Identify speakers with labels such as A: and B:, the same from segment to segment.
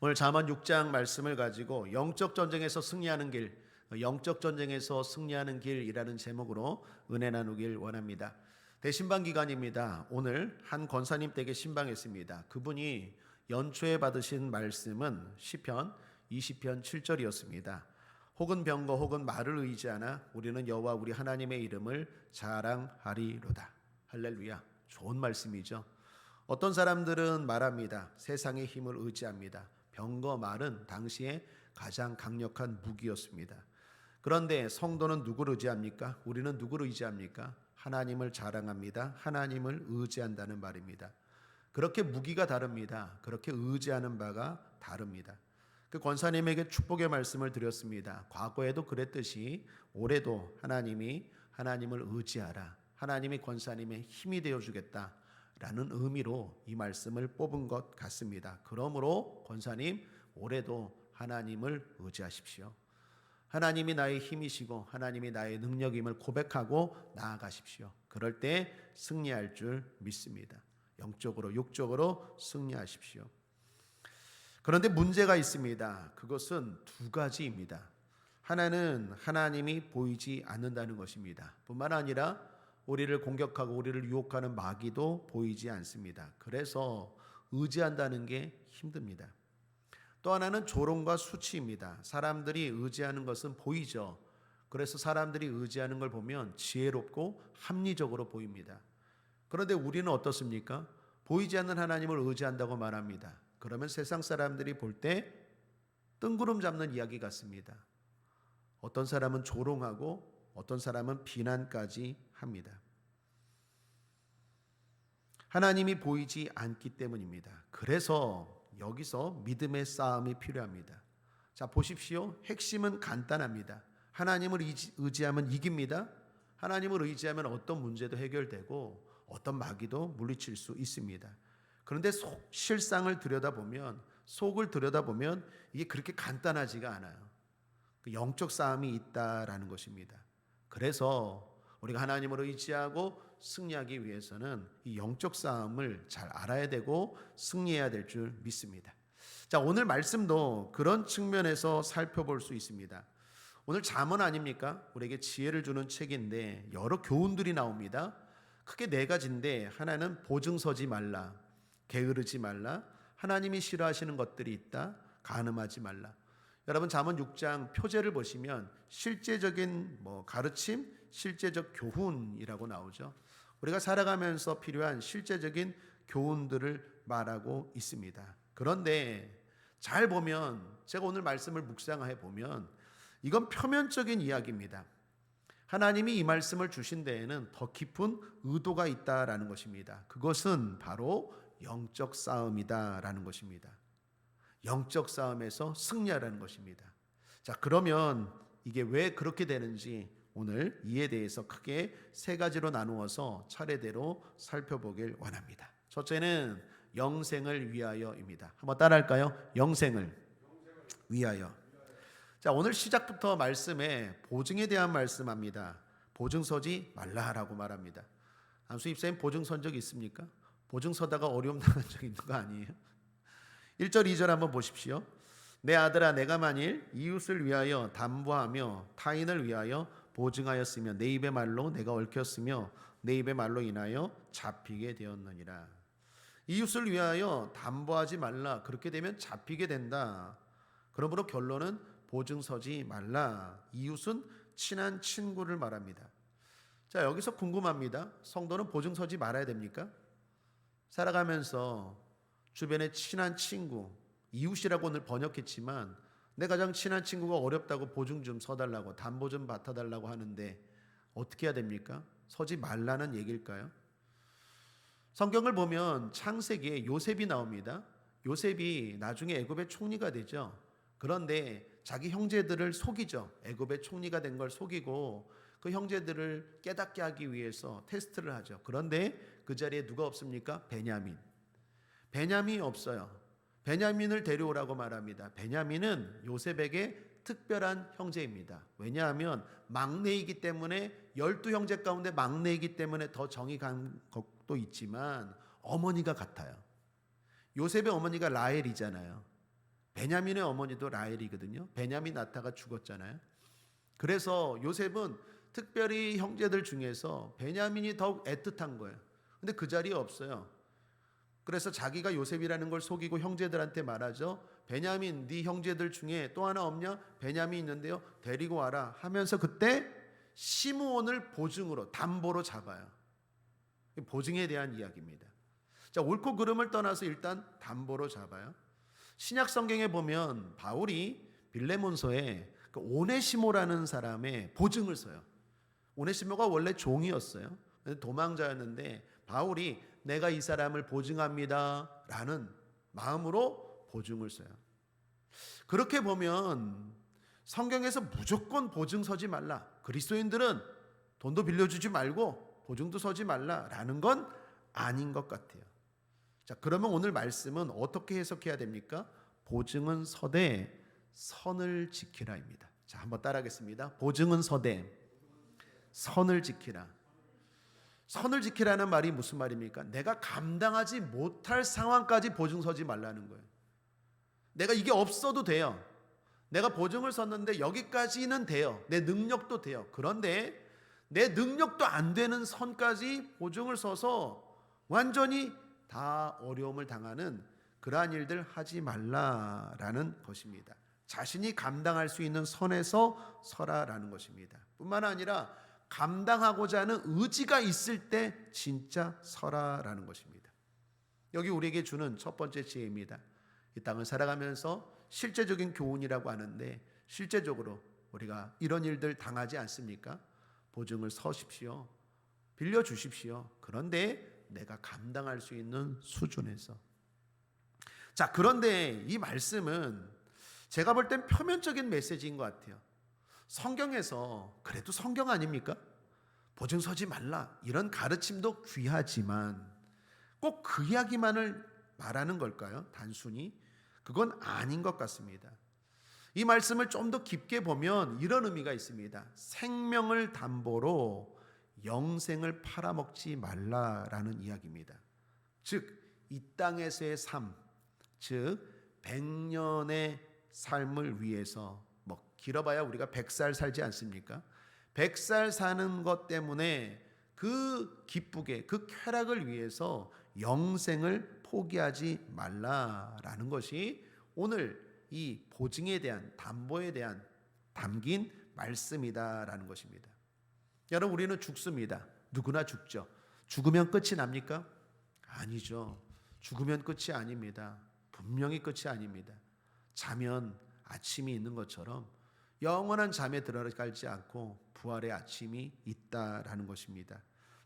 A: 오늘 잠언 6장 말씀을 가지고 영적 전쟁에서 승리하는 길, 영적 전쟁에서 승리하는 길이라는 제목으로 은혜 나누길 원합니다. 대신방 기간입니다. 오늘 한 권사님 댁에 신방했습니다. 그분이 연초에 받으신 말씀은 시편 20편 7절이었습니다. 혹은 병거 혹은 말을 의지하나 우리는 여호와 우리 하나님의 이름을 자랑하리로다. 할렐루야. 좋은 말씀이죠. 어떤 사람들은 말합니다. 세상의 힘을 의지합니다. 병거 말은 당시에 가장 강력한 무기였습니다. 그런데 성도는 누구를 의지합니까? 우리는 누구를 의지합니까? 하나님을 자랑합니다. 하나님을 의지한다는 말입니다. 그렇게 무기가 다릅니다. 그렇게 의지하는 바가 다릅니다. 그 권사님에게 축복의 말씀을 드렸습니다. 과거에도 그랬듯이 올해도 하나님을 의지하라. 하나님이 권사님의 힘이 되어주겠다 라는 의미로 이 말씀을 뽑은 것 같습니다. 그러므로 권사님 올해도 하나님을 의지하십시오. 하나님이 나의 힘이시고 하나님이 나의 능력임을 고백하고 나아가십시오. 그럴 때 승리할 줄 믿습니다. 영적으로 육적으로 승리하십시오. 그런데 문제가 있습니다. 그것은 두 가지입니다. 하나는 하나님이 보이지 않는다는 것입니다. 뿐만 아니라 우리를 공격하고 우리를 유혹하는 마귀도 보이지 않습니다. 그래서 의지한다는 게 힘듭니다. 또 하나는 조롱과 수치입니다. 사람들이 의지하는 것은 보이죠. 그래서 사람들이 의지하는 걸 보면 지혜롭고 합리적으로 보입니다. 그런데 우리는 어떻습니까? 보이지 않는 하나님을 의지한다고 말합니다. 그러면 세상 사람들이 볼 때 뜬구름 잡는 이야기 같습니다. 어떤 사람은 조롱하고 어떤 사람은 비난까지 합니다. 하나님이 보이지 않기 때문입니다. 그래서 여기서 믿음의 싸움이 필요합니다. 자, 보십시오. 핵심은 간단합니다. 하나님을 의지하면 이깁니다. 하나님을 의지하면 어떤 문제도 해결되고 어떤 마귀도 물리칠 수 있습니다. 그런데 실상을 들여다보면, 속을 들여다보면 이게 그렇게 간단하지가 않아요. 영적 싸움이 있다라는 것입니다. 그래서 우리가 하나님을 의지하고 승리하기 위해서는 이 영적 싸움을 잘 알아야 되고 승리해야 될 줄 믿습니다. 자, 오늘 말씀도 그런 측면에서 살펴볼 수 있습니다. 오늘 잠언 아닙니까? 우리에게 지혜를 주는 책인데 여러 교훈들이 나옵니다. 크게 네 가지인데 하나는 보증서지 말라, 게으르지 말라, 하나님이 싫어하시는 것들이 있다, 간음하지 말라. 여러분 잠언 6장 표제를 보시면 실제적인 가르침, 실제적 교훈이라고 나오죠. 우리가 살아가면서 필요한 실제적인 교훈들을 말하고 있습니다. 그런데 잘 보면 제가 오늘 말씀을 묵상해 보면 이건 표면적인 이야기입니다. 하나님이 이 말씀을 주신 데에는 더 깊은 의도가 있다라는 것입니다. 그것은 바로 영적 싸움이다라는 것입니다. 영적 싸움에서 승리하라는 것입니다. 자, 그러면 이게 왜 그렇게 되는지 오늘 이에 대해서 크게 세 가지로 나누어서 차례대로 살펴보길 원합니다. 첫째는 영생을 위하여입니다. 한번 따라할까요? 영생을 위하여. 자, 오늘 시작부터 말씀에 보증에 대한 말씀합니다. 보증서지 말라라고 말합니다. 안수 입사님 보증 선 적 있습니까? 보증 서다가 어려움 당한 적 있는 거 아니에요? 1절 2절 한번 보십시오. 내 아들아 내가 만일 이웃을 위하여 담보하며 타인을 위하여 보증하였으며 내 입의 말로 내가 얽혔으며 내 입의 말로 인하여 잡히게 되었느니라. 이웃을 위하여 담보하지 말라. 그렇게 되면 잡히게 된다. 그러므로 결론은 보증 서지 말라. 이웃은 친한 친구를 말합니다. 자, 여기서 궁금합니다. 성도는 보증 서지 말아야 됩니까? 살아가면서 주변에 친한 친구, 이웃이라고 오늘 번역했지만 내 가장 친한 친구가 어렵다고 보증 좀 서달라고, 담보 좀 받아달라고 하는데 어떻게 해야 됩니까? 서지 말라는 얘기일까요? 성경을 보면 창세기에 요셉이 나옵니다. 요셉이 나중에 애굽의 총리가 되죠. 그런데 자기 형제들을 속이죠. 애굽의 총리가 된 걸 속이고 그 형제들을 깨닫게 하기 위해서 테스트를 하죠. 그런데 그 자리에 누가 없습니까? 베냐민이 없어요. 베냐민을 데려오라고 말합니다. 베냐민은 요셉에게 특별한 형제입니다. 왜냐하면 막내이기 때문에 12형제 가운데 막내이기 때문에 더 정이 간 것도 있지만 어머니가 같아요. 요셉의 어머니가 라헬이잖아요. 베냐민의 어머니도 라헬이거든요. 베냐민 낳다가 죽었잖아요. 그래서 요셉은 특별히 형제들 중에서 베냐민이 더욱 애틋한 거예요. 근데 그 자리에 없어요. 그래서 자기가 요셉이라는 걸 속이고 형제들한테 말하죠. 베냐민, 네 형제들 중에 또 하나 없냐? 베냐민 있는데요. 데리고 와라 하면서 그때 시므온을 보증으로, 담보로 잡아요. 보증에 대한 이야기입니다. 자, 옳고 그름을 떠나서 일단 담보로 잡아요. 신약 성경에 보면 바울이 빌레몬서에 그 오네시모라는 사람의 보증을 써요. 오네시모가 원래 종이었어요. 도망자였는데 바울이 내가 이 사람을 보증합니다 라는 마음으로 보증을 써요. 그렇게 보면 성경에서 무조건 보증 서지 말라, 그리스도인들은 돈도 빌려주지 말고 보증도 서지 말라라는 건 아닌 것 같아요. 자, 그러면 오늘 말씀은 어떻게 해석해야 됩니까? 보증은 서되 선을 지키라입니다. 자, 한번 따라하겠습니다. 보증은 서되 선을 지키라. 선을 지키라는 말이 무슨 말입니까? 내가 감당하지 못할 상황까지 보증 서지 말라는 거예요. 내가 이게 없어도 돼요. 내가 보증을 섰는데 여기까지는 돼요. 내 능력도 돼요. 그런데 내 능력도 안 되는 선까지 보증을 서서 완전히 다 어려움을 당하는 그러한 일들 하지 말라라는 것입니다. 자신이 감당할 수 있는 선에서 서라라는 것입니다. 뿐만 아니라 감당하고자 하는 의지가 있을 때 진짜 서라라는 것입니다. 여기 우리에게 주는 첫 번째 지혜입니다. 이 땅을 살아가면서 실제적인 교훈이라고 하는데 실제적으로 우리가 이런 일들 당하지 않습니까? 보증을 서십시오. 빌려주십시오. 그런데 내가 감당할 수 있는 수준에서. 자, 그런데 이 말씀은 제가 볼 땐 표면적인 메시지인 것 같아요. 성경에서 그래도 성경 아닙니까? 보증 서지 말라 이런 가르침도 귀하지만 꼭 그 이야기만을 말하는 걸까요? 단순히 그건 아닌 것 같습니다. 이 말씀을 좀 더 깊게 보면 이런 의미가 있습니다. 생명을 담보로 영생을 팔아먹지 말라라는 이야기입니다. 즉 이 땅에서의 삶, 즉 100년의 삶을 위해서 뭐 길어봐야 우리가 100살 살지 않습니까? 100살 사는 것 때문에 그 기쁘게 그 쾌락을 위해서 영생을 포기하지 말라라는 것이 오늘 이 보증에 대한 담보에 대한 담긴 말씀이다라는 것입니다. 여러분, 우리는 죽습니다. 누구나 죽죠. 죽으면 끝이 납니까? 아니죠. 죽으면 끝이 아닙니다. 분명히 끝이 아닙니다. 자면 아침이 있는 것처럼 영원한 잠에 들어가지 않고 부활의 아침이 있다라는 것입니다.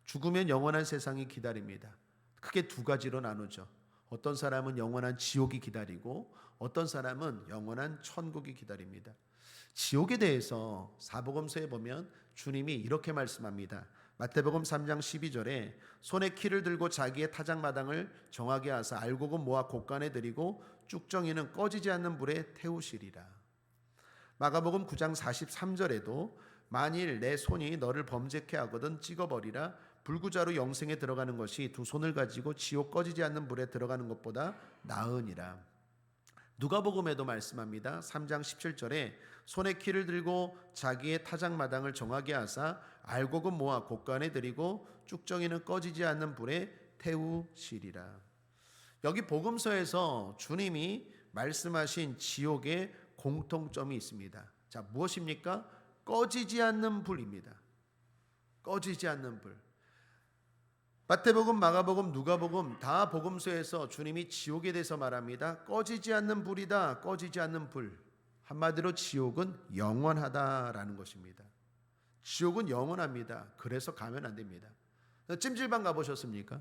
A: 죽으면 영원한 세상이 기다립니다. 크게 두 가지로 나누죠. 어떤 사람은 영원한 지옥이 기다리고 어떤 사람은 영원한 천국이 기다립니다. 지옥에 대해서 사복음서에 보면 주님이 이렇게 말씀합니다. 마태복음 3장 12절에 손에 키를 들고 자기의 타작마당을 정하게 하사 알곡은 모아 곳간에 들이고 쭉정이는 꺼지지 않는 불에 태우시리라. 마가복음 9장 43절에도 만일 내 손이 너를 범죄케 하거든 찍어버리라. 불구자로 영생에 들어가는 것이 두 손을 가지고 지옥 꺼지지 않는 불에 들어가는 것보다 나으니라. 누가복음에도 말씀합니다. 3장 17절에 손에 키를 들고 자기의 타작마당을 정하게 하사 알곡은 모아 곳간에 들이고 쭉정이는 꺼지지 않는 불에 태우시리라. 여기 복음서에서 주님이 말씀하신 지옥의 공통점이 있습니다. 자, 무엇입니까? 꺼지지 않는 불입니다. 꺼지지 않는 불. 마태복음, 마가복음, 누가복음 다 복음서에서 주님이 지옥에 대해서 말합니다. 꺼지지 않는 불이다. 꺼지지 않는 불. 한마디로 지옥은 영원하다라는 것입니다. 지옥은 영원합니다. 그래서 가면 안 됩니다. 찜질방 가보셨습니까?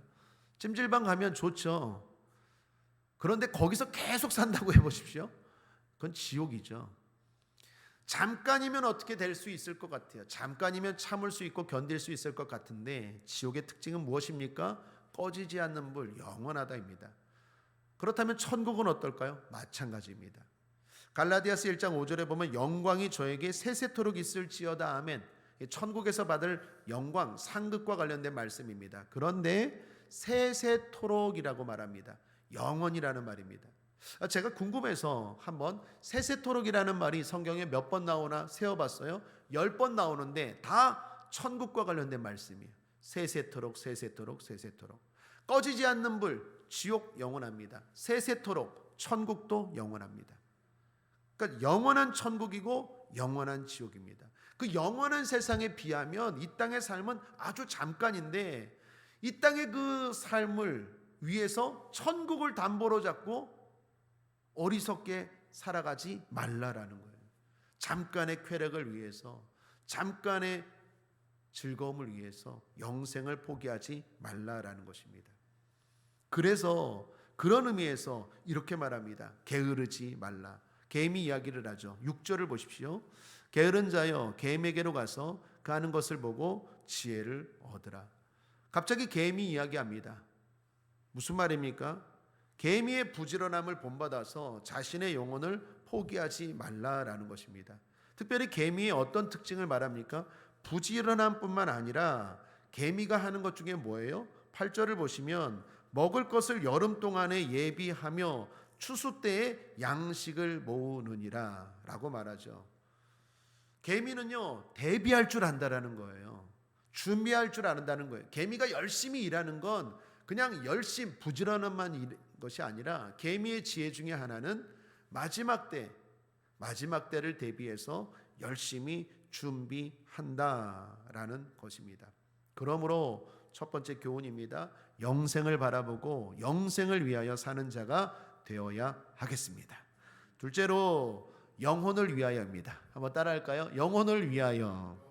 A: 찜질방 가면 좋죠. 그런데 거기서 계속 산다고 해보십시오. 그건 지옥이죠. 잠깐이면 어떻게 될 수 있을 것 같아요. 잠깐이면 참을 수 있고 견딜 수 있을 것 같은데 지옥의 특징은 무엇입니까? 꺼지지 않는 불, 영원하다입니다. 그렇다면 천국은 어떨까요? 마찬가지입니다. 갈라디아서 1장 5절에 보면 영광이 저에게 세세토록 있을지어다 아멘. 천국에서 받을 영광, 상급과 관련된 말씀입니다. 그런데 세세토록이라고 말합니다. 영원이라는 말입니다. 제가 궁금해서 한번 세세토록이라는 말이 성경에 몇 번 나오나 세어봤어요. 10번 나오는데 다 천국과 관련된 말씀이에요. 세세토록, 세세토록, 세세토록. 꺼지지 않는 불, 지옥 영원합니다. 세세토록, 천국도 영원합니다. 그러니까 영원한 천국이고 영원한 지옥입니다. 그 영원한 세상에 비하면 이 땅의 삶은 아주 잠깐인데, 이 땅의 그 삶을 위해서 천국을 담보로 잡고 어리석게 살아가지 말라라는 거예요. 잠깐의 쾌락을 위해서, 잠깐의 즐거움을 위해서 영생을 포기하지 말라라는 것입니다. 그래서 그런 의미에서 이렇게 말합니다. 게으르지 말라. 겜이 이야기를 하죠. 6절을 보십시오. 게으른 자여 겜에게로 가서 그 하는 것을 보고 지혜를 얻으라. 갑자기 겜이 이야기합니다. 무슨 말입니까? 개미의 부지런함을 본받아서 자신의 영혼을 포기하지 말라라는 것입니다. 특별히 개미의 어떤 특징을 말합니까? 부지런함뿐만 아니라 개미가 하는 것 중에 뭐예요? 8절을 보시면 먹을 것을 여름 동안에 예비하며 추수 때에 양식을 모으느니라 라고 말하죠. 개미는요, 대비할 줄 안다라는 거예요. 준비할 줄 안다는 거예요. 개미가 열심히 일하는 건 그냥 열심 부지런함만 것이 아니라, 개미의 지혜 중에 하나는 마지막 때를 대비해서 열심히 준비한다라는 것입니다. 그러므로 첫 번째 교훈입니다. 영생을 바라보고 영생을 위하여 사는 자가 되어야 하겠습니다. 둘째로 영혼을 위하여입니다. 한번 따라할까요? 영혼을 위하여.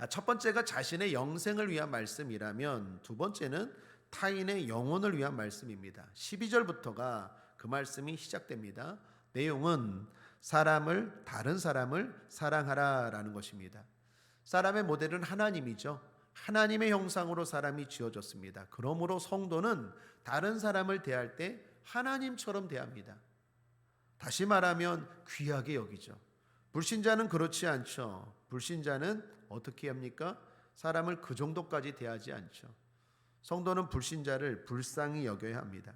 A: 첫 번째가 자신의 영생을 위한 말씀이라면, 두 번째는 타인의 영혼을 위한 말씀입니다. 12절부터가 그 말씀이 시작됩니다. 내용은 다른 사람을 사랑하라라는 것입니다. 사람의 모델은 하나님이죠. 하나님의 형상으로 사람이 지어졌습니다. 그러므로 성도는 다른 사람을 대할 때 하나님처럼 대합니다. 다시 말하면 귀하게 여기죠. 불신자는 그렇지 않죠. 불신자는 어떻게 합니까? 사람을 그 정도까지 대하지 않죠. 성도는 불신자를 불쌍히 여겨야 합니다.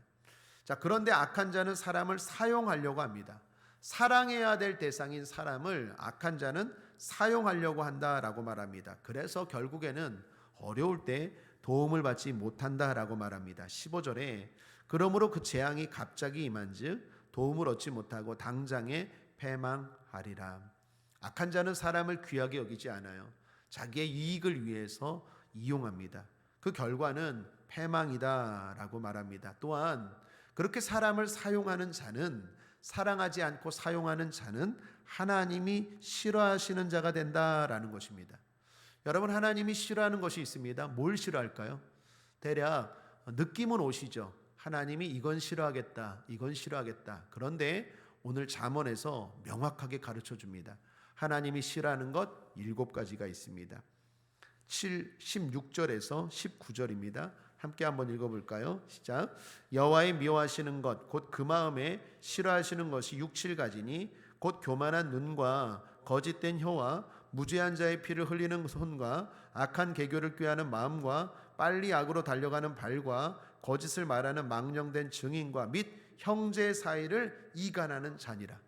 A: 자, 그런데 악한 자는 사람을 사용하려고 합니다. 사랑해야 될 대상인 사람을 악한 자는 사용하려고 한다라고 말합니다. 그래서 결국에는 어려울 때 도움을 받지 못한다라고 말합니다. 15절에 그러므로 그 재앙이 갑자기 임한즉 도움을 얻지 못하고 당장에 패망하리라. 악한 자는 사람을 귀하게 여기지 않아요. 자기의 이익을 위해서 이용합니다. 그 결과는 패망이다라고 말합니다. 또한 그렇게 사람을 사용하는 자는, 사랑하지 않고 사용하는 자는 하나님이 싫어하시는 자가 된다라는 것입니다. 여러분, 하나님이 싫어하는 것이 있습니다. 뭘 싫어할까요? 대략 느낌은 오시죠. 하나님이 이건 싫어하겠다, 이건 싫어하겠다. 그런데 오늘 잠언에서 명확하게 가르쳐 줍니다. 하나님이 싫어하는 것 7가지가 있습니다. 16절에서 19절입니다. 함께 한번 읽어볼까요? 시작. 여호와의 미워하시는 것 곧 그 마음에 싫어하시는 것이 6, 7가지니 곧 교만한 눈과 거짓된 혀와 무죄한 자의 피를 흘리는 손과 악한 계교를 꾀하는 마음과 빨리 악으로 달려가는 발과 거짓을 말하는 망령된 증인과 및 형제 사이를 이간하는 자니라.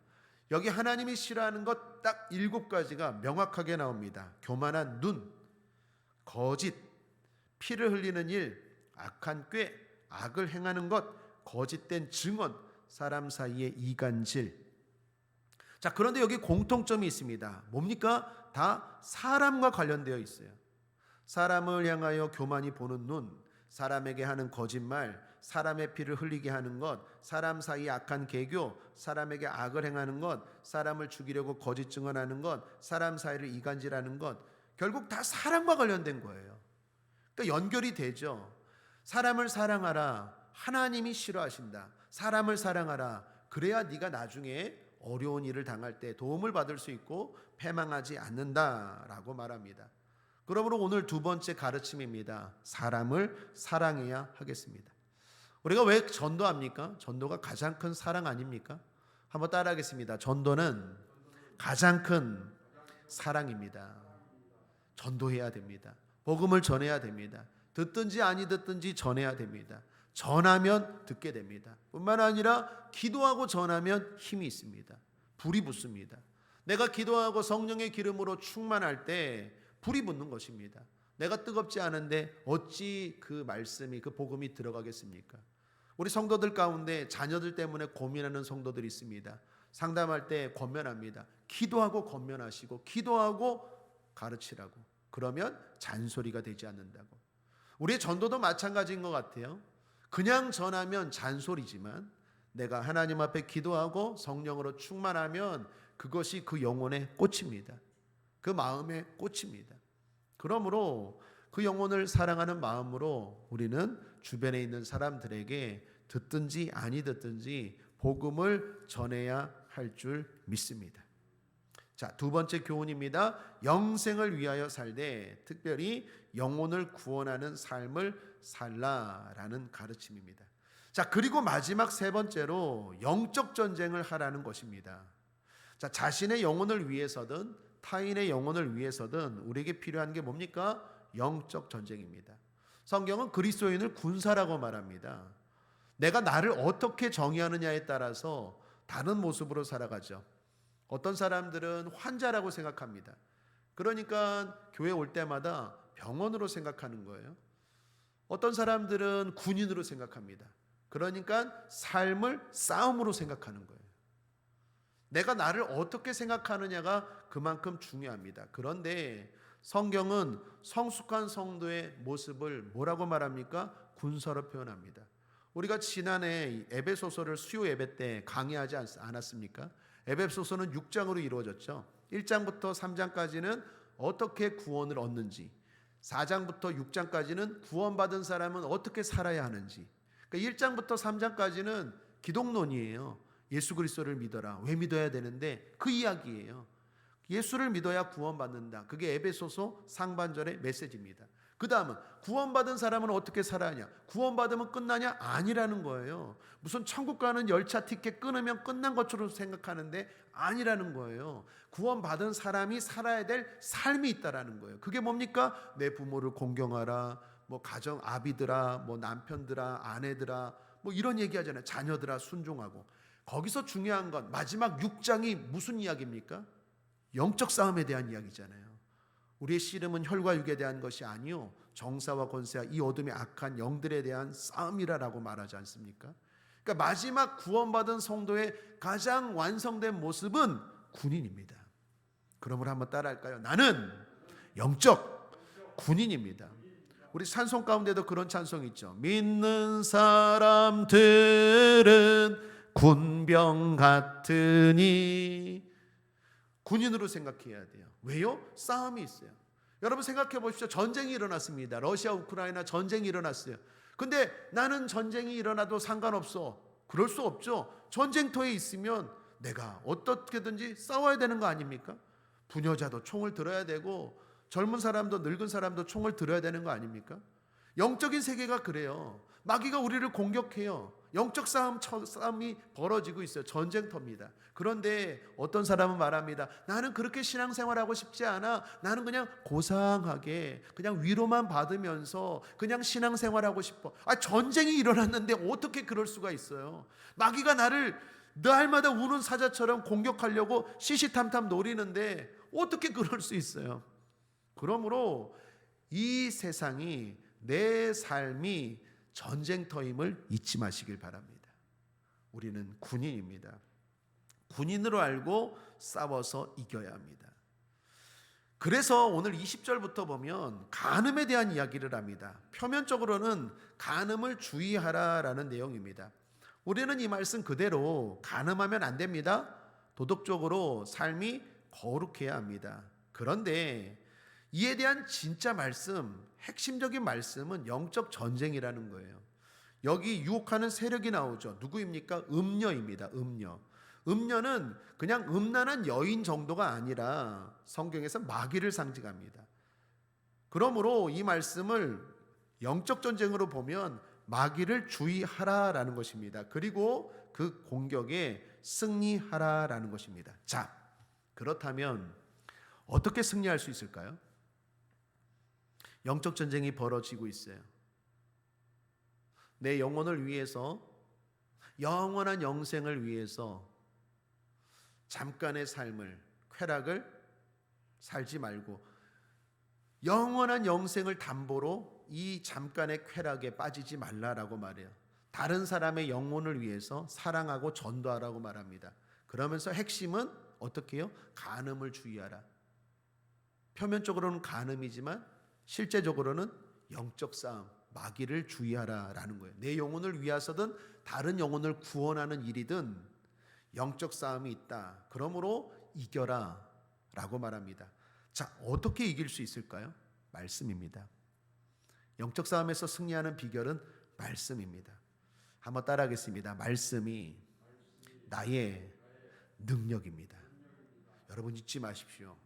A: 여기 하나님이 싫어하는 것 딱 7가지가 명확하게 나옵니다. 교만한 눈, 거짓, 피를 흘리는 일, 악한 꾀, 악을 행하는 것, 거짓된 증언, 사람 사이의 이간질. 자, 그런데 여기 공통점이 있습니다. 뭡니까? 다 사람과 관련되어 있어요. 사람을 향하여 교만히 보는 눈, 사람에게 하는 거짓말, 사람의 피를 흘리게 하는 것, 사람 사이 악한 계교, 사람에게 악을 행하는 것, 사람을 죽이려고 거짓 증언하는 것, 사람 사이를 이간질하는 것, 결국 다 사람과 관련된 거예요. 그러니까 연결이 되죠. 사람을 사랑하라. 하나님이 싫어하신다. 사람을 사랑하라. 그래야 네가 나중에 어려운 일을 당할 때 도움을 받을 수 있고 패망하지 않는다라고 말합니다. 그러므로 오늘 두 번째 가르침입니다. 사람을 사랑해야 하겠습니다. 우리가 왜 전도합니까? 전도가 가장 큰 사랑 아닙니까? 한번 따라하겠습니다. 전도는 가장 큰 사랑입니다. 전도해야 됩니다. 복음을 전해야 됩니다. 듣든지 아니 듣든지 전해야 됩니다. 전하면 듣게 됩니다. 뿐만 아니라 기도하고 전하면 힘이 있습니다. 불이 붙습니다. 내가 기도하고 성령의 기름으로 충만할 때 불이 붙는 것입니다. 내가 뜨겁지 않은데 어찌 그 말씀이, 그 복음이 들어가겠습니까? 우리 성도들 가운데 자녀들 때문에 고민하는 성도들이 있습니다. 상담할 때 권면합니다. 기도하고 권면하시고 기도하고 가르치라고. 그러면 잔소리가 되지 않는다고. 우리의 전도도 마찬가지인 것 같아요. 그냥 전하면 잔소리지만 내가 하나님 앞에 기도하고 성령으로 충만하면 그것이 그 영혼의 꽃입니다. 그 마음의 꽃입니다. 그러므로 그 영혼을 사랑하는 마음으로 우리는 주변에 있는 사람들에게 듣든지 아니 듣든지 복음을 전해야 할 줄 믿습니다. 자, 두 번째 교훈입니다. 영생을 위하여 살되 특별히 영혼을 구원하는 삶을 살라라는 가르침입니다. 자, 그리고 마지막 세 번째로 영적 전쟁을 하라는 것입니다. 자, 자신의 영혼을 위해서든 타인의 영혼을 위해서든 우리에게 필요한 게 뭡니까? 영적 전쟁입니다. 성경은 그리스도인을 군사라고 말합니다. 내가 나를 어떻게 정의하느냐에 따라서 다른 모습으로 살아가죠. 어떤 사람들은 환자라고 생각합니다. 그러니까 교회 올 때마다 병원으로 생각하는 거예요. 어떤 사람들은 군인으로 생각합니다. 그러니까 삶을 싸움으로 생각하는 거예요. 내가 나를 어떻게 생각하느냐가 그만큼 중요합니다. 그런데 성경은 성숙한 성도의 모습을 뭐라고 말합니까? 군사로 표현합니다. 우리가 지난해 에베소서를 수요 예배 때 강의하지 않았습니까? 에베소서는 6장으로 이루어졌죠. 1장부터 3장까지는 어떻게 구원을 얻는지, 4장부터 6장까지는 구원받은 사람은 어떻게 살아야 하는지, 그러니까 1장부터 3장까지는 기독론이에요. 예수 그리스도를 믿어라. 왜 믿어야 되는데 그 이야기예요. 예수를 믿어야 구원받는다. 그게 에베소서 상반절의 메시지입니다. 그 다음은 구원받은 사람은 어떻게 살아야 하냐? 구원받으면 끝나냐? 아니라는 거예요. 무슨 천국 가는 열차 티켓 끊으면 끝난 것처럼 생각하는데 아니라는 거예요. 구원받은 사람이 살아야 될 삶이 있다라는 거예요. 그게 뭡니까? 내 부모를 공경하라, 뭐 가정 아비들아, 뭐 남편들아, 아내들아, 뭐 이런 얘기하잖아요. 자녀들아 순종하고. 거기서 중요한 건 마지막 6장이 무슨 이야기입니까? 영적 싸움에 대한 이야기잖아요. 우리의 씨름은 혈과 육에 대한 것이 아니요 정사와 권세와 이 어둠의 악한 영들에 대한 싸움이라고 말하지 않습니까? 그러니까 마지막 구원받은 성도의 가장 완성된 모습은 군인입니다. 그러므로 한번 따라할까요? 나는 영적 군인입니다. 우리 찬송 가운데도 그런 찬송이 있죠. 믿는 사람들은 군병 같으니. 군인으로 생각해야 돼요. 왜요? 싸움이 있어요. 여러분 생각해 보십시오. 전쟁이 일어났습니다. 러시아 우크라이나 전쟁이 일어났어요. 근데 나는 전쟁이 일어나도 상관없어. 그럴 수 없죠. 전쟁터에 있으면 내가 어떻게든지 싸워야 되는 거 아닙니까? 부녀자도 총을 들어야 되고 젊은 사람도 늙은 사람도 총을 들어야 되는 거 아닙니까? 영적인 세계가 그래요. 마귀가 우리를 공격해요. 영적 싸움이 벌어지고 있어요. 전쟁터입니다. 그런데 어떤 사람은 말합니다. 나는 그렇게 신앙생활하고 싶지 않아. 나는 그냥 고상하게 그냥 위로만 받으면서 그냥 신앙생활하고 싶어. 전쟁이 일어났는데 어떻게 그럴 수가 있어요? 마귀가 나를 날마다 우는 사자처럼 공격하려고 시시탐탐 노리는데 어떻게 그럴 수 있어요? 그러므로 이 세상이 내 삶이 전쟁터임을 잊지 마시길 바랍니다. 우리는 군인입니다. 군인으로 알고 싸워서 이겨야 합니다. 그래서 오늘 20절부터 보면 간음에 대한 이야기를 합니다. 표면적으로는 간음을 주의하라라는 내용입니다. 우리는 이 말씀 그대로 간음하면 안 됩니다. 도덕적으로 삶이 거룩해야 합니다. 그런데 이에 대한 진짜 말씀, 핵심적인 말씀은 영적 전쟁이라는 거예요. 여기 유혹하는 세력이 나오죠. 누구입니까? 음녀입니다. 음녀. 음녀는 그냥 음란한 여인 정도가 아니라 성경에서 마귀를 상징합니다. 그러므로 이 말씀을 영적 전쟁으로 보면 마귀를 주의하라라는 것입니다. 그리고 그 공격에 승리하라라는 것입니다. 자, 그렇다면 어떻게 승리할 수 있을까요? 영적 전쟁이 벌어지고 있어요. 내 영혼을 위해서, 영원한 영생을 위해서 잠깐의 삶을, 쾌락을 살지 말고 영원한 영생을 담보로 이 잠깐의 쾌락에 빠지지 말라라고 말해요. 다른 사람의 영혼을 위해서 사랑하고 전도하라고 말합니다. 그러면서 핵심은 어떻게 해요? 간음을 주의하라. 표면적으로는 간음이지만 실제적으로는 영적 싸움, 마귀를 주의하라라는 거예요. 내 영혼을 위해서든 다른 영혼을 구원하는 일이든 영적 싸움이 있다. 그러므로 이겨라 라고 말합니다. 자, 어떻게 이길 수 있을까요? 말씀입니다. 영적 싸움에서 승리하는 비결은 말씀입니다. 한번 따라하겠습니다. 말씀이 나의 능력입니다. 여러분 잊지 마십시오.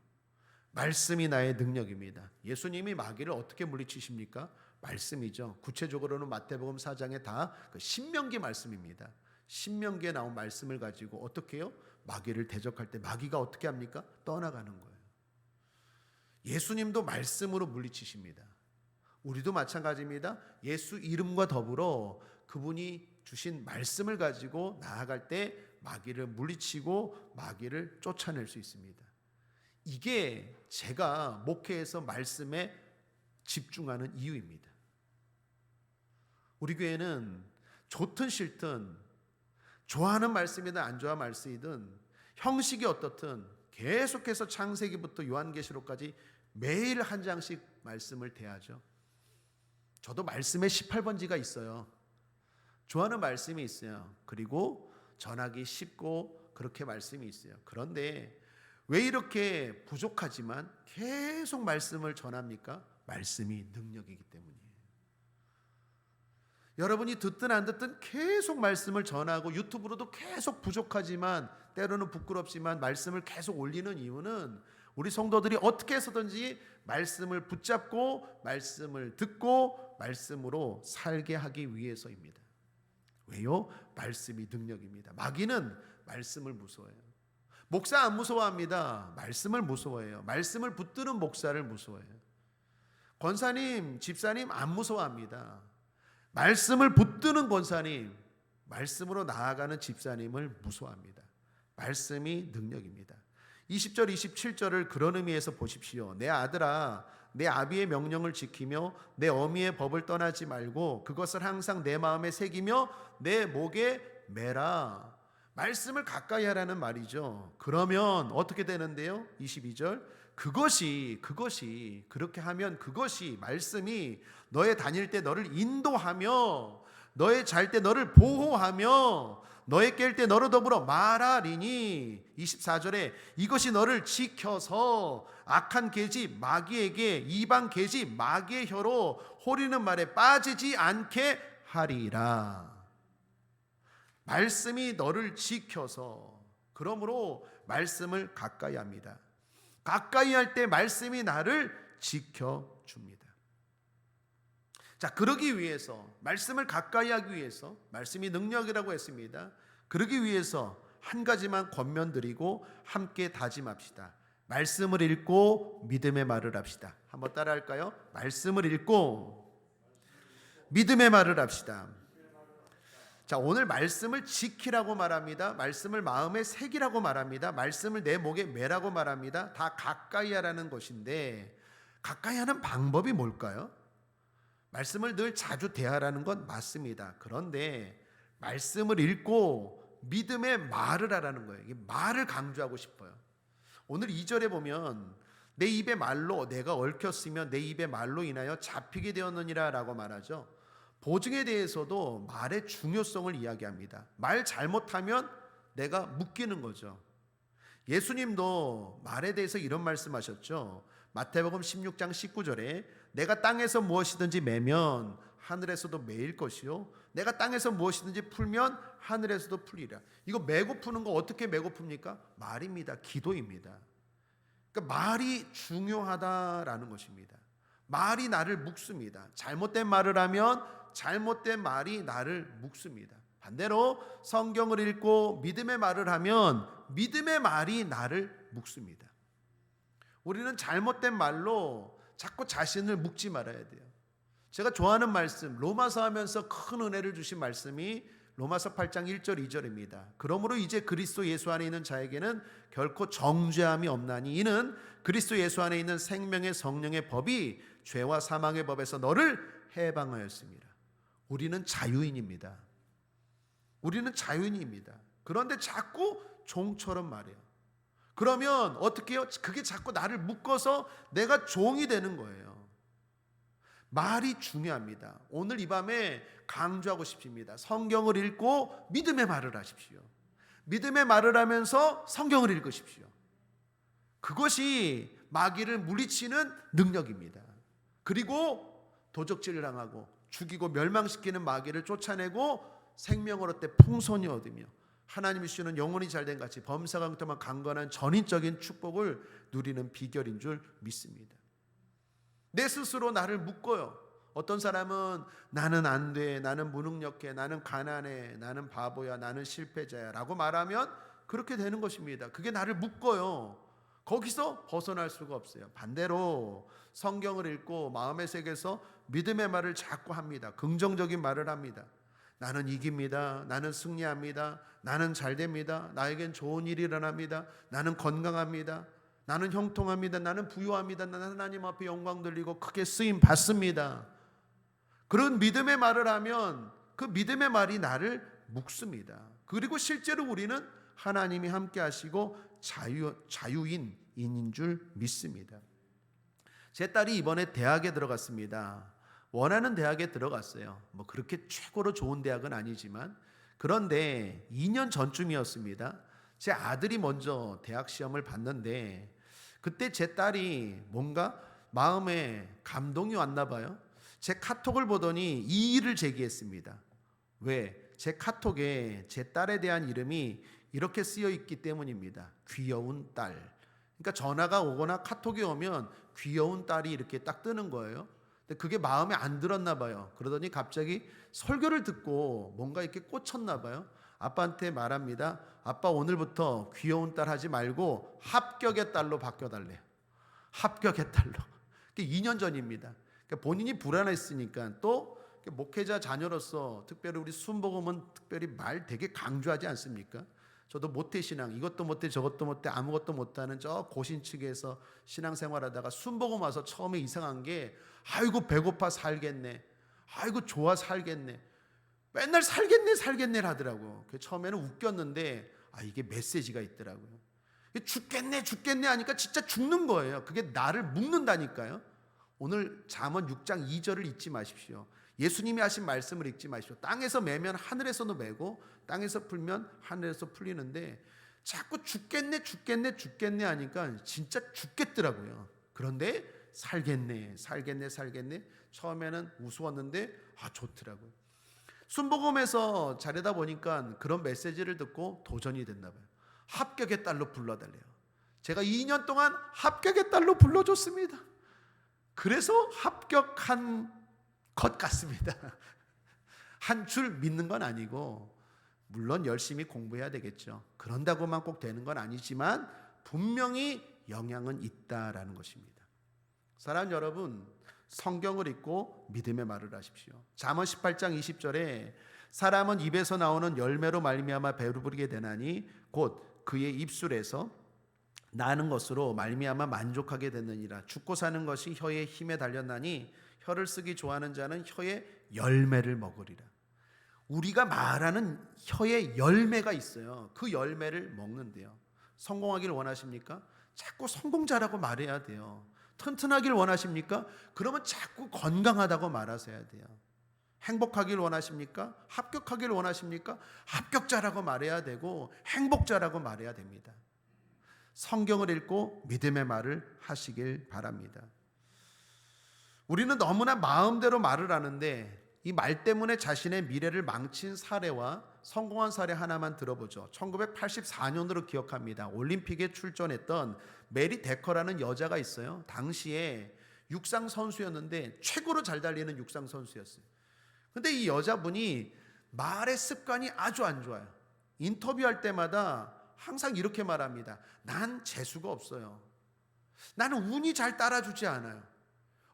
A: 말씀이 나의 능력입니다. 예수님이 마귀를 어떻게 물리치십니까? 말씀이죠. 구체적으로는 마태복음 4장에 다 그 신명기 말씀입니다. 신명기에 나온 말씀을 가지고 어떻게 해요? 마귀를 대적할 때 마귀가 어떻게 합니까? 떠나가는 거예요. 예수님도 말씀으로 물리치십니다. 우리도 마찬가지입니다. 예수 이름과 더불어 그분이 주신 말씀을 가지고 나아갈 때 마귀를 물리치고 마귀를 쫓아낼 수 있습니다. 이게 제가 목회에서 말씀에 집중하는 이유입니다. 우리 교회는 좋든 싫든, 좋아하는 말씀이든 안 좋아하는 말씀이든, 형식이 어떻든 계속해서 창세기부터 요한계시록까지 매일 한 장씩 말씀을 대하죠. 저도 말씀에 18번지가 있어요. 좋아하는 말씀이 있어요. 그리고 전하기 쉽고 그렇게 말씀이 있어요. 그런데 왜 이렇게 부족하지만 계속 말씀을 전합니까? 말씀이 능력이기 때문이에요. 여러분이 듣든 안 듣든 계속 말씀을 전하고 유튜브로도 계속 부족하지만 때로는 부끄럽지만 말씀을 계속 올리는 이유는 우리 성도들이 어떻게 해서든지 말씀을 붙잡고 말씀을 듣고 말씀으로 살게 하기 위해서입니다. 왜요? 말씀이 능력입니다. 마귀는 말씀을 무서워해요. 목사 안 무서워합니다. 말씀을 무서워해요. 말씀을 붙드는 목사를 무서워해요. 권사님, 집사님 안 무서워합니다. 말씀을 붙드는 권사님, 말씀으로 나아가는 집사님을 무서워합니다. 말씀이 능력입니다. 20절 27절을 그런 의미에서 보십시오. 내 아들아, 내 아비의 명령을 지키며 내 어미의 법을 떠나지 말고 그것을 항상 내 마음에 새기며 내 목에 매라. 말씀을 가까이 하라는 말이죠. 그러면 어떻게 되는데요? 22절 그것이 그렇게 하면 그것이 말씀이 너의 다닐 때 너를 인도하며 너의 잘 때 너를 보호하며 너의 깰 때 너로 더불어 말하리니 24절에 이것이 너를 지켜서 악한 계집 마귀에게 이방 계집 마귀의 혀로 호리는 말에 빠지지 않게 하리라. 말씀이 너를 지켜서 그러므로 말씀을 가까이 합니다. 가까이 할 때 말씀이 나를 지켜줍니다. 자, 그러기 위해서 말씀을 가까이 하기 위해서 말씀이 능력이라고 했습니다. 그러기 위해서 한 가지만 권면드리고 함께 다짐합시다. 말씀을 읽고 믿음의 말을 합시다. 한번 따라할까요? 말씀을 읽고 믿음의 말을 합시다. 자, 오늘 말씀을 지키라고 말합니다. 말씀을 마음에 새기라고 말합니다. 말씀을 내 목에 매라고 말합니다. 다 가까이 하라는 것인데 가까이 하는 방법이 뭘까요? 말씀을 늘 자주 대하라는 건 맞습니다. 그런데 말씀을 읽고 믿음의 말을 하라는 거예요. 이 말을 강조하고 싶어요. 오늘 2절에 보면 내 입의 말로 내가 얽혔으면 내 입의 말로 인하여 잡히게 되었느니라 라고 말하죠. 보증에 대해서도 말의 중요성을 이야기합니다. 말 잘못하면 내가 묶이는 거죠. 예수님도 말에 대해서 이런 말씀하셨죠. 마태복음 16장 19절에 내가 땅에서 무엇이든지 매면 하늘에서도 매일 것이요 내가 땅에서 무엇이든지 풀면 하늘에서도 풀리라. 이거 매고 푸는 거 어떻게 매고 풉니까? 말입니다. 기도입니다. 그러니까 말이 중요하다라는 것입니다. 말이 나를 묶습니다. 잘못된 말을 하면 잘못된 말이 나를 묶습니다. 반대로 성경을 읽고 믿음의 말을 하면 믿음의 말이 나를 묶습니다. 우리는 잘못된 말로 자꾸 자신을 묶지 말아야 돼요. 제가 좋아하는 말씀, 로마서 하면서 큰 은혜를 주신 말씀이 로마서 8장 1절 2절입니다. 그러므로 이제 그리스도 예수 안에 있는 자에게는 결코 정죄함이 없나니 이는 그리스도 예수 안에 있는 생명의 성령의 법이 죄와 사망의 법에서 너를 해방하였습니다. 우리는 자유인입니다. 우리는 자유인입니다. 그런데 자꾸 종처럼 말해요. 그러면 어떻게 해요? 그게 자꾸 나를 묶어서 내가 종이 되는 거예요. 말이 중요합니다. 오늘 이 밤에 강조하고 싶습니다. 성경을 읽고 믿음의 말을 하십시오. 믿음의 말을 하면서 성경을 읽으십시오. 그것이 마귀를 물리치는 능력입니다. 그리고 도적질을 당하고 죽이고 멸망시키는 마귀를 쫓아내고 생명을 얻되 풍성히 얻으며 하나님이 주시는 영혼이 잘된 같이 범사가 통한 강건한 전인적인 축복을 누리는 비결인 줄 믿습니다. 내 스스로 나를 묶어요. 어떤 사람은 나는 안 돼, 나는 무능력해, 나는 가난해, 나는 바보야, 나는 실패자야 라고 말하면 그렇게 되는 것입니다. 그게 나를 묶어요. 거기서 벗어날 수가 없어요. 반대로 성경을 읽고 마음의 세계에서 믿음의 말을 자꾸 합니다. 긍정적인 말을 합니다. 나는 이깁니다. 나는 승리합니다. 나는 잘됩니다. 나에겐 좋은 일이 일어납니다. 나는 건강합니다. 나는 형통합니다. 나는 부유합니다. 나는 하나님 앞에 영광 돌리고 크게 쓰임 받습니다. 그런 믿음의 말을 하면 그 믿음의 말이 나를 묶습니다. 그리고 실제로 우리는 하나님이 함께 하시고 자유인인 줄 믿습니다. 제 딸이 이번에 대학에 들어갔습니다. 원하는 대학에 들어갔어요. 뭐 그렇게 최고로 좋은 대학은 아니지만, 그런데 2년 전쯤이었습니다. 제 아들이 먼저 대학 시험을 봤는데 그때 제 딸이 뭔가 마음에 감동이 왔나 봐요. 제 카톡을 보더니 이의를 제기했습니다. 왜? 제 카톡에 제 딸에 대한 이름이 이렇게 쓰여 있기 때문입니다. 귀여운 딸. 그러니까 전화가 오거나 카톡이 오면 귀여운 딸이 이렇게 딱 뜨는 거예요. 근데 그게 마음에 안 들었나 봐요. 그러더니 갑자기 설교를 듣고 뭔가 이렇게 꽂혔나 봐요. 아빠한테 말합니다. 아빠 오늘부터 귀여운 딸 하지 말고 합격의 딸로 바꿔달래요. 합격의 딸로. 그게 2년 전입니다. 그러니까 본인이 불안했으니까, 또 목회자 자녀로서 특별히 우리 순복음은 특별히 말 되게 강조하지 않습니까? 저도 모태신앙, 이것도 못해 저것도 못해 아무것도 못하는 저 고신측에서 신앙생활하다가 순복음 와서 처음에 이상한 게 아이고 배고파 살겠네, 아이고 좋아 살겠네, 맨날 살겠네 하더라고. 처음에는 웃겼는데 이게 메시지가 있더라고요. 죽겠네 하니까 진짜 죽는 거예요. 그게 나를 묶는다니까요. 오늘 잠언 6장 2절을 잊지 마십시오. 예수님이 하신 말씀을 읽지 마십시오. 땅에서 매면 하늘에서도 매고 땅에서 풀면 하늘에서 풀리는데 자꾸 죽겠네 하니까 진짜 죽겠더라고요. 그런데 살겠네 처음에는 우스웠는데 좋더라고요. 순복음에서 자르다 보니까 그런 메시지를 듣고 도전이 됐나 봐요. 합격의 딸로 불러달래요. 제가 2년 동안 합격의 딸로 불러줬습니다. 그래서 합격한 것 같습니다. 한 줄 믿는 건 아니고, 물론 열심히 공부해야 되겠죠. 그런다고만 꼭 되는 건 아니지만 분명히 영향은 있다라는 것입니다. 사랑하는 여러분, 성경을 읽고 믿음의 말을 하십시오. 잠언 18장 20절에 사람은 입에서 나오는 열매로 말미암아 배부르게 되나니 곧 그의 입술에서 나는 것으로 말미암아 만족하게 되느니라. 죽고 사는 것이 혀의 힘에 달렸나니 혀를 쓰기 좋아하는 자는 혀의 열매를 먹으리라. 우리가 말하는 혀의 열매가 있어요. 그 열매를 먹는데요. 성공하기를 원하십니까? 자꾸 성공자라고 말해야 돼요. 튼튼하길 원하십니까? 그러면 자꾸 건강하다고 말하셔야 돼요. 행복하길 원하십니까? 합격하길 원하십니까? 합격자라고 말해야 되고 행복자라고 말해야 됩니다. 성경을 읽고 믿음의 말을 하시길 바랍니다. 우리는 너무나 마음대로 말을 하는데 이 말 때문에 자신의 미래를 망친 사례와 성공한 사례 하나만 들어보죠. 1984년으로 기억합니다. 올림픽에 출전했던 메리 데커라는 여자가 있어요. 당시에 육상 선수였는데 최고로 잘 달리는 육상 선수였어요. 근데 이 여자분이 말의 습관이 아주 안 좋아요. 인터뷰할 때마다 항상 이렇게 말합니다. 난 재수가 없어요. 나는 운이 잘 따라주지 않아요.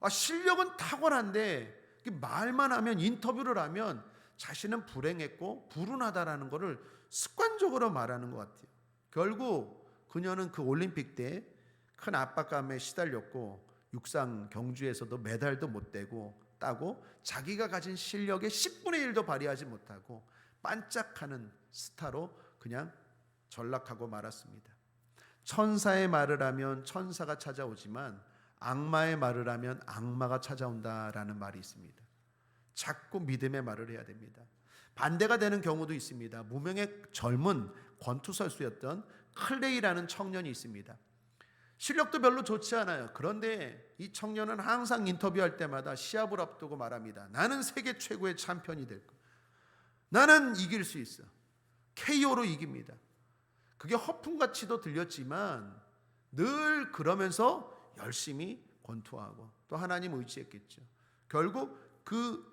A: 실력은 탁월한데 말만 하면, 인터뷰를 하면 자신은 불행했고 불운하다라는 것을 습관적으로 말하는 것 같아요. 결국 그녀는 그 올림픽 때 큰 압박감에 시달렸고 육상 경주에서도 메달도 못 따고 자기가 가진 실력의 10분의 1도 발휘하지 못하고 반짝하는 스타로 그냥 전락하고 말았습니다. 천사의 말을 하면 천사가 찾아오지만 악마의 말을 하면 악마가 찾아온다라는 말이 있습니다. 자꾸 믿음의 말을 해야 됩니다. 반대가 되는 경우도 있습니다. 무명의 젊은 권투선수였던 클레이라는 청년이 있습니다. 실력도 별로 좋지 않아요. 그런데 이 청년은 항상 인터뷰할 때마다 시합을 앞두고 말합니다. 나는 세계 최고의 챔피언이 될 거야. 나는 이길 수 있어. KO로 이깁니다. 그게 허풍같이도 들렸지만 늘 그러면서 열심히 권투하고 또 하나님 의지했겠죠. 결국 그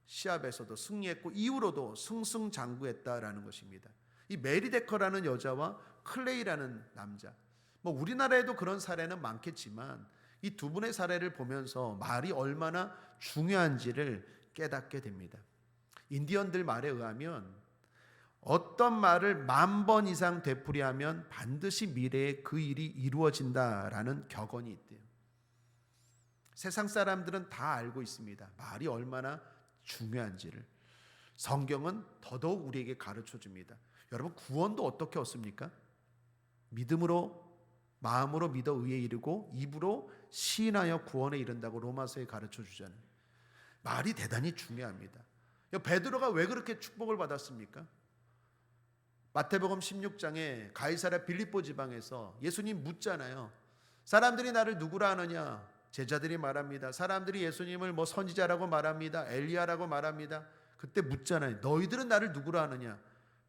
A: 시합에서도 승리했고 이후로도 승승장구했다라는 것입니다. 이 메리 데커라는 여자와 클레이라는 남자, 우리나라에도 그런 사례는 많겠지만 이 두 분의 사례를 보면서 말이 얼마나 중요한지를 깨닫게 됩니다. 인디언들 말에 의하면 어떤 말을 10,000번 이상 되풀이하면 반드시 미래에 그 일이 이루어진다라는 격언이 있대요. 세상 사람들은 다 알고 있습니다. 말이 얼마나 중요한지를. 성경은 더더욱 우리에게 가르쳐 줍니다. 여러분, 구원도 어떻게 얻습니까? 믿음으로, 마음으로 믿어 의에 이르고 입으로 시인하여 구원에 이른다고 로마서에 가르쳐 주잖아요. 말이 대단히 중요합니다. 베드로가 왜 그렇게 축복을 받았습니까? 마태복음 16장에 가이사랴 빌립보 지방에서 예수님 묻잖아요. 사람들이 나를 누구라 하느냐? 제자들이 말합니다. 사람들이 예수님을 선지자라고 말합니다. 엘리야라고 말합니다. 그때 묻잖아요. 너희들은 나를 누구라 하느냐?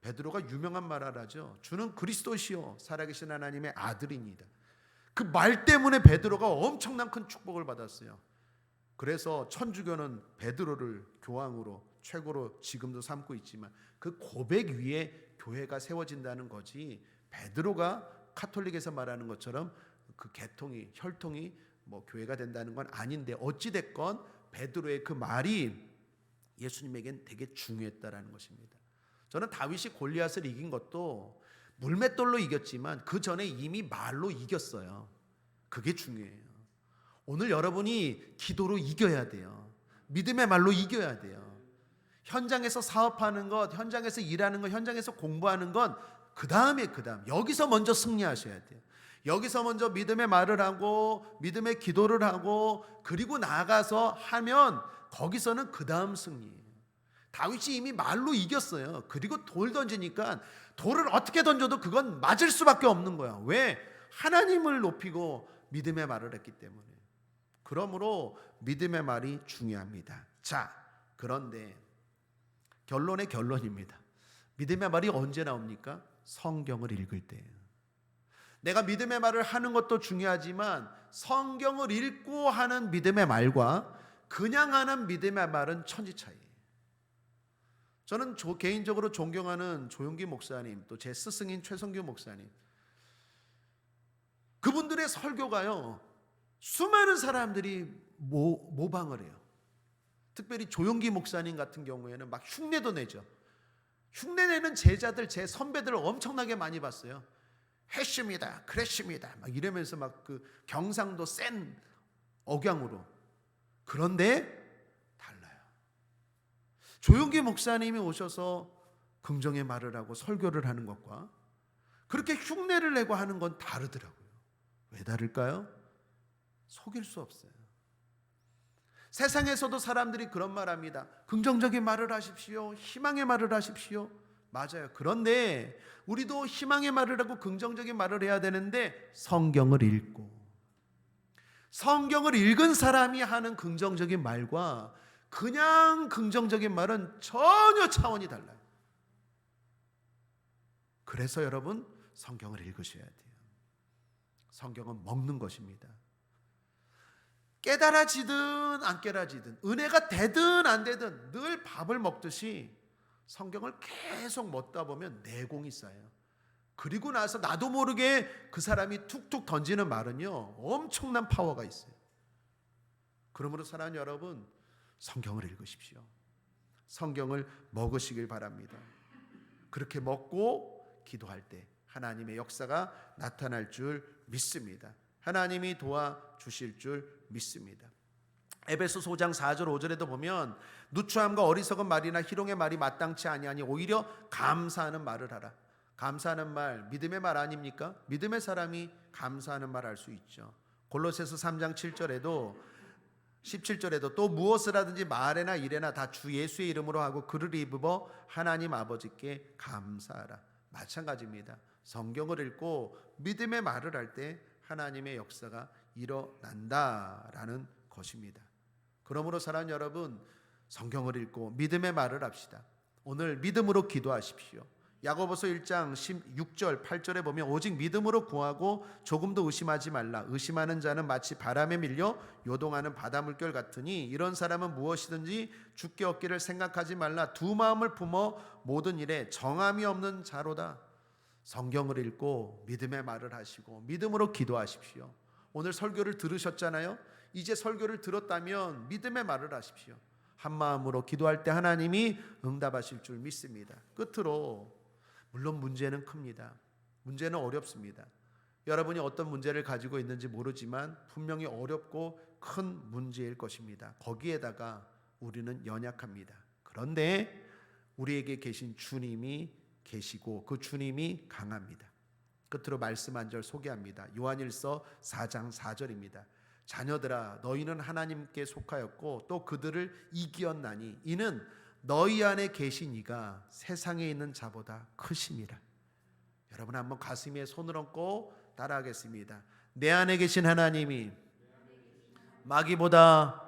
A: 베드로가 유명한 말 하죠. 주는 그리스도시요 살아계신 하나님의 아들입니다. 그 말 때문에 베드로가 엄청난 큰 축복을 받았어요. 그래서 천주교는 베드로를 교황으로 최고로 지금도 삼고 있지만 그 고백 위에 교회가 세워진다는 거지, 베드로가 카톨릭에서 말하는 것처럼 그 계통이, 혈통이 교회가 된다는 건 아닌데, 어찌됐건 베드로의 그 말이 예수님에겐 되게 중요했다라는 것입니다. 저는 다윗이 골리앗을 이긴 것도 물맷돌로 이겼지만 그 전에 이미 말로 이겼어요. 그게 중요해요. 오늘 여러분이 기도로 이겨야 돼요. 믿음의 말로 이겨야 돼요. 현장에서 사업하는 것, 현장에서 일하는 것, 현장에서 공부하는 건 그 다음 여기서 먼저 승리하셔야 돼요. 여기서 먼저 믿음의 말을 하고 믿음의 기도를 하고 그리고 나아가서 하면 거기서는 그 다음 승리예요. 다윗이 이미 말로 이겼어요. 그리고 돌 던지니까 돌을 어떻게 던져도 그건 맞을 수밖에 없는 거야. 왜? 하나님을 높이고 믿음의 말을 했기 때문에. 그러므로 믿음의 말이 중요합니다. 자, 그런데 결론의 결론입니다. 믿음의 말이 언제 나옵니까? 성경을 읽을 때예요. 내가 믿음의 말을 하는 것도 중요하지만 성경을 읽고 하는 믿음의 말과 그냥 하는 믿음의 말은 천지 차이예요. 저는 개인적으로 존경하는 조용기 목사님, 또 제 스승인 최성규 목사님, 그분들의 설교가요 수많은 사람들이 모방을 해요. 특별히 조용기 목사님 같은 경우에는 막 흉내도 내죠. 흉내내는 제자들, 제 선배들을 엄청나게 많이 봤어요. 했습니다, 그랬습니다 막 이러면서 막 그 경상도 센 억양으로. 그런데 달라요. 조용기 목사님이 오셔서 긍정의 말을 하고 설교를 하는 것과 그렇게 흉내를 내고 하는 건 다르더라고요. 왜 다를까요? 속일 수 없어요. 세상에서도 사람들이 그런 말 합니다. 긍정적인 말을 하십시오. 희망의 말을 하십시오. 맞아요. 그런데 우리도 희망의 말을 하고 긍정적인 말을 해야 되는데 성경을 읽고, 성경을 읽은 사람이 하는 긍정적인 말과 그냥 긍정적인 말은 전혀 차원이 달라요. 그래서 여러분, 성경을 읽으셔야 돼요. 성경은 먹는 것입니다. 깨달아지든 안 깨달아지든, 은혜가 되든 안 되든 늘 밥을 먹듯이 성경을 계속 먹다 보면 내공이 쌓여요. 그리고 나서 나도 모르게 그 사람이 툭툭 던지는 말은요 엄청난 파워가 있어요. 그러므로 사랑하는 여러분, 성경을 읽으십시오. 성경을 먹으시길 바랍니다. 그렇게 먹고 기도할 때 하나님의 역사가 나타날 줄 믿습니다. 하나님이 도와주실 줄 믿습니다. 에베소서 5장 4절 5절에도 보면 누추함과 어리석은 말이나 희롱의 말이 마땅치 아니하니 오히려 감사하는 말을 하라. 감사하는 말, 믿음의 말 아닙니까? 믿음의 사람이 감사하는 말 할 수 있죠. 골로새서 3장 7절에도 17절에도 또 무엇을 하든지 말에나 일에나 다 주 예수의 이름으로 하고 그를 입어 하나님 아버지께 감사하라. 마찬가지입니다. 성경을 읽고 믿음의 말을 할 때 하나님의 역사가 일어난다라는 것입니다. 그러므로 사랑하는 여러분, 성경을 읽고 믿음의 말을 합시다. 오늘 믿음으로 기도하십시오. 야고보서 1장 16절 8절에 보면 오직 믿음으로 구하고 조금도 의심하지 말라. 의심하는 자는 마치 바람에 밀려 요동하는 바닷물결 같으니 이런 사람은 무엇이든지 주께 얻기를 생각하지 말라. 두 마음을 품어 모든 일에 정함이 없는 자로다. 성경을 읽고 믿음의 말을 하시고 믿음으로 기도하십시오. 오늘 설교를 들으셨잖아요. 이제 설교를 들었다면 믿음의 말을 하십시오. 한 마음으로 기도할 때 하나님이 응답하실 줄 믿습니다. 끝으로 물론 문제는 큽니다. 문제는 어렵습니다. 여러분이 어떤 문제를 가지고 있는지 모르지만 분명히 어렵고 큰 문제일 것입니다. 거기에다가 우리는 연약합니다. 그런데 우리에게 계신 주님이 계시고 그 주님이 강합니다. 끝으로 말씀 한 절 소개합니다. 요한일서 4장 4절입니다. 자녀들아 너희는 하나님께 속하였고 또 그들을 이기었나니 이는 너희 안에 계신 이가 세상에 있는 자보다 크심이라. 여러분 한번 가슴에 손을 얹고 따라하겠습니다. 내 안에 계신 하나님이 마귀보다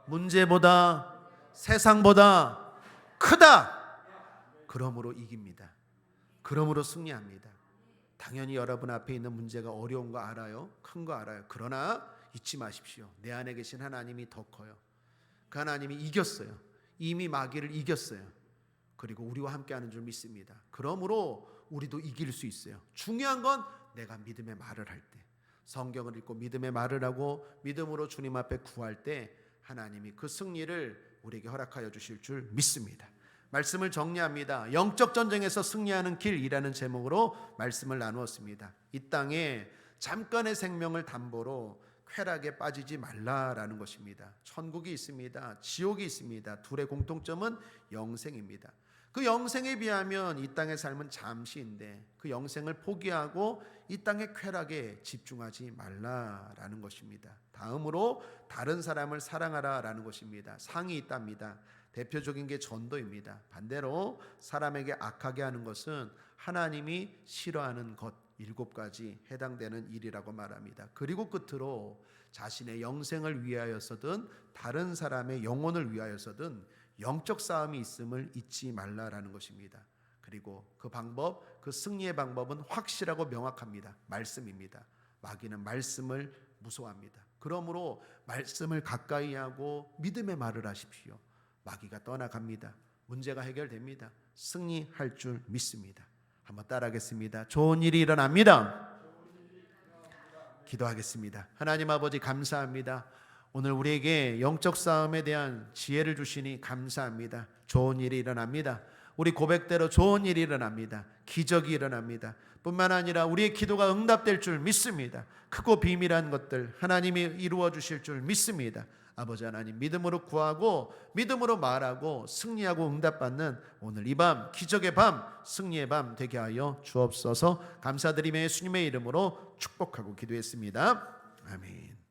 A: 문제보다 세상보다 크다. 그러므로 이깁니다. 그러므로 승리합니다. 당연히 여러분 앞에 있는 문제가 어려운 거 알아요. 큰 거 알아요. 그러나 잊지 마십시오. 내 안에 계신 하나님이 더 커요. 그 하나님이 이겼어요. 이미 마귀를 이겼어요. 그리고 우리와 함께하는 줄 믿습니다. 그러므로 우리도 이길 수 있어요. 중요한 건 내가 믿음의 말을 할 때, 성경을 읽고 믿음의 말을 하고 믿음으로 주님 앞에 구할 때 하나님이 그 승리를 우리에게 허락하여 주실 줄 믿습니다. 말씀을 정리합니다. 영적 전쟁에서 승리하는 길이라는 제목으로 말씀을 나누었습니다. 이 땅에 잠깐의 생명을 담보로 쾌락에 빠지지 말라라는 것입니다. 천국이 있습니다. 지옥이 있습니다. 둘의 공통점은 영생입니다. 그 영생에 비하면 이 땅의 삶은 잠시인데 그 영생을 포기하고 이 땅의 쾌락에 집중하지 말라라는 것입니다. 다음으로 다른 사람을 사랑하라라는 것입니다. 상이 있답니다. 대표적인 게 전도입니다. 반대로 사람에게 악하게 하는 것은 하나님이 싫어하는 것 7가지 해당되는 일이라고 말합니다. 그리고 끝으로 자신의 영생을 위하여서든 다른 사람의 영혼을 위하여서든 영적 싸움이 있음을 잊지 말라라는 것입니다. 그리고 그 방법, 그 승리의 방법은 확실하고 명확합니다. 말씀입니다. 마귀는 말씀을 무서워합니다. 그러므로 말씀을 가까이 하고 믿음의 말을 하십시오. 마귀가 떠나갑니다. 문제가 해결됩니다. 승리할 줄 믿습니다. 한번 따라하겠습니다. 좋은 일이 일어납니다. 기도하겠습니다. 하나님 아버지 감사합니다. 오늘 우리에게 영적 싸움에 대한 지혜를 주시니 감사합니다. 좋은 일이 일어납니다. 우리 고백대로 좋은 일이 일어납니다. 기적이 일어납니다. 뿐만 아니라 우리의 기도가 응답될 줄 믿습니다. 크고 비밀한 것들 하나님이 이루어 주실 줄 믿습니다. 아버지 하나님 믿음으로 구하고 믿음으로 말하고 승리하고 응답받는 오늘 이 밤 기적의 밤 승리의 밤 되게 하여 주옵소서. 감사드리며 예수님의 이름으로 축복하고 기도했습니다. 아멘.